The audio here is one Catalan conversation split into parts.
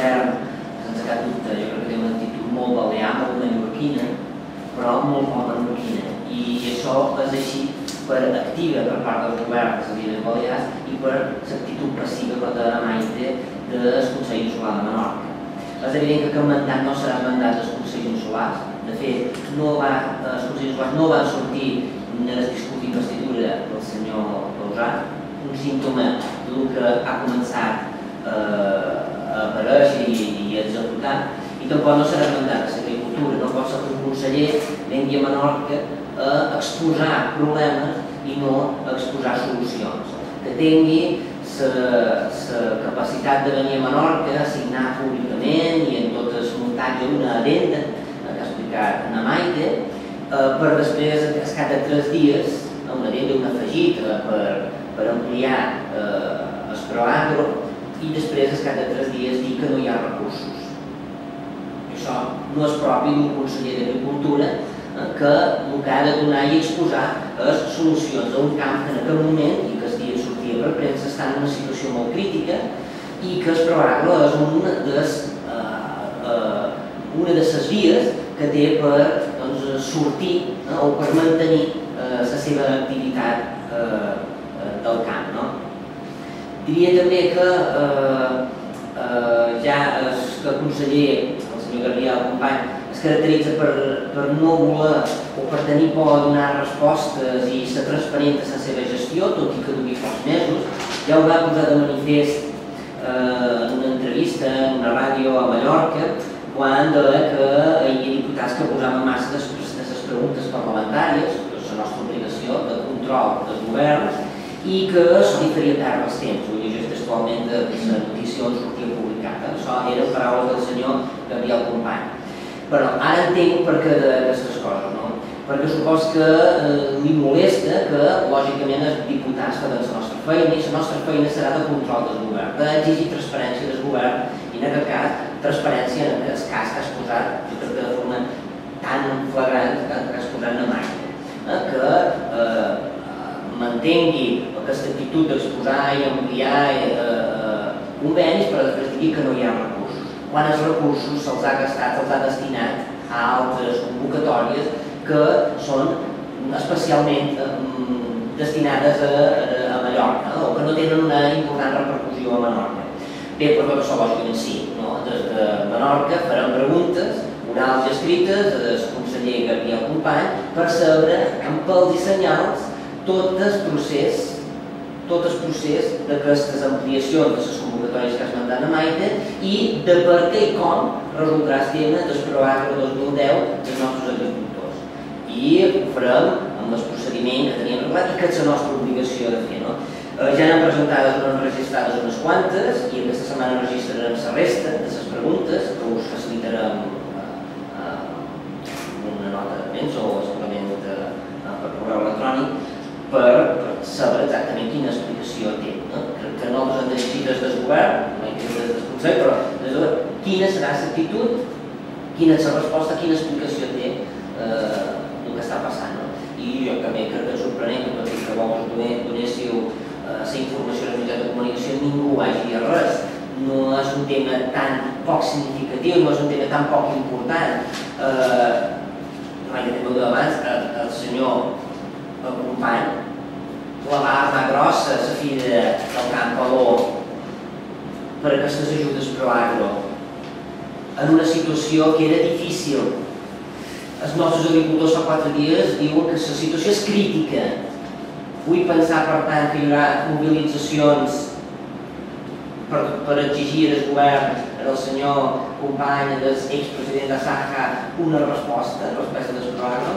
govern, sense cap dubte, jo crec que té una actitud molt balear, molt mallorquina, però molt mallorquina. I això és així per activa per part del govern de les Illes Balears i per l'actitud passiva de la Maite del Consell Insular de Menorca. És evident que aquest mandat no serà el mandat dels Consells Insulars. De fet, els Consells Insulars no van sortir en el discurs d'investidura del senyor Pausat, un símptoma del que ha començat a aparèixer i a executar, i tampoc no serà el mandat de l'agricultura. No pot ser que un conseller vengui a Menorca a exposar problemes i no a exposar solucions. Que tingui la capacitat de venir a Menorca a signar públicament i en tot el muntatge una adenda que ha explicat na Maite, per després, al cap de 3 dies, una adenda, un afegit per ampliar el Proagro, i després, al cap de 3 dies, dir que no hi ha recursos. Això no és propi d'un conseller d'Agricultura, que el que ha de donar i exposar és solucions a un camp que en aquest moment, i que el dia sortia per premsa, està en una situació molt crítica i que el Proagro és una de les vies que té per sortir o per mantenir la seva activitat del camp. Diria també que ja el conseller, el senyor Gabriel Company, es caracteritza per no voler o per tenir por a donar respostes i ser transparent en la seva gestió, tot i que duri pocs mesos. Ja ho va posar de manifest en una entrevista en una ràdio a Mallorca, quan deia que hi havia diputats que posaven massa de les preguntes parlamentàries, que és la nostra obligació de control dels governs, i que això li faria perdre els temps. Ho llegeix textualment de la notícia on sortia publicada. Això eren paraules del senyor Gabriel Company. Però ara entenc per què d'aquestes coses, no? Perquè supos que li molesta que, lògicament, els diputats fan la nostra feina i la nostra feina serà de control del govern, d'exigir transparència del govern i, en aquest cas, transparència en el cas que has posat, jo crec que de forma tan flagrant que has posat en Maite, que mantengui aquesta actitud d'exposar i ampliar convenis, però després digui que no hi ha recursos. Quan els recursos se'ls ha gastat, se'ls ha destinat a altres convocatòries que són especialment destinades a Mallorca o que no tenen una important repercussió a Menorca. Bé, per tot això, lògicament sí. Des de Menorca farem preguntes orals i escrites al conseller Gabriel Company per saber, amb pèls i senyals, tot el procés d'aquestes ampliacions de les convocatòries que has mandat a Maite i de per què i com resoldrà el tema del Proagro 2010 dels nostres agricultors. I ho farem amb el procediment que teníem regulat i que és la nostra obligació de fer. Ja n'han presentades, n'han registrades unes quantes i aquesta setmana registrarem la resta de les preguntes que us facilitarem una nota de premsa o simplement per correu electrònic per saber exactament quina explicació té. Que nosaltres hem de llegir des del govern, no des del Consell, però des de quina serà l'actitud, quina és la resposta, quina explicació té el que està passant. I jo també crec que és sorprenent que tot i que vos donéssiu la informació als mitjans de comunicació ningú hagi dit res. No és un tema tan poc significatiu, no és un tema tan poc important. Com ho deia abans, el senyor Company la va armar grossa, la filla del Camp Aló, per aquestes ajudes Proagro, en una situació que era difícil. Els nostres agricultors fa 4 dies diuen que la situació és crítica. Vull pensar, per tant, que hi haurà mobilitzacions per exigir al govern, al senyor Company, al expresident de Saja, una resposta respecte del Proagro.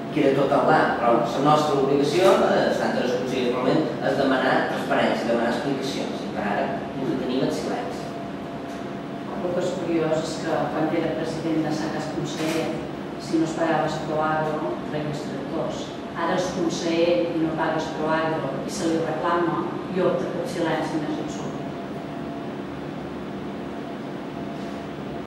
Queda tot al blanc, però la nostra obligació, tant de les conselleries com és demanar transparència, demanar explicacions, i per ara ens tenim en silenci. El que és curiós és que quan era president de Sajas conseller, si no es pagava el Proagro, treia els tractors. Ara és conseller i no paga el Proagro i se li reclama i opta per silenci més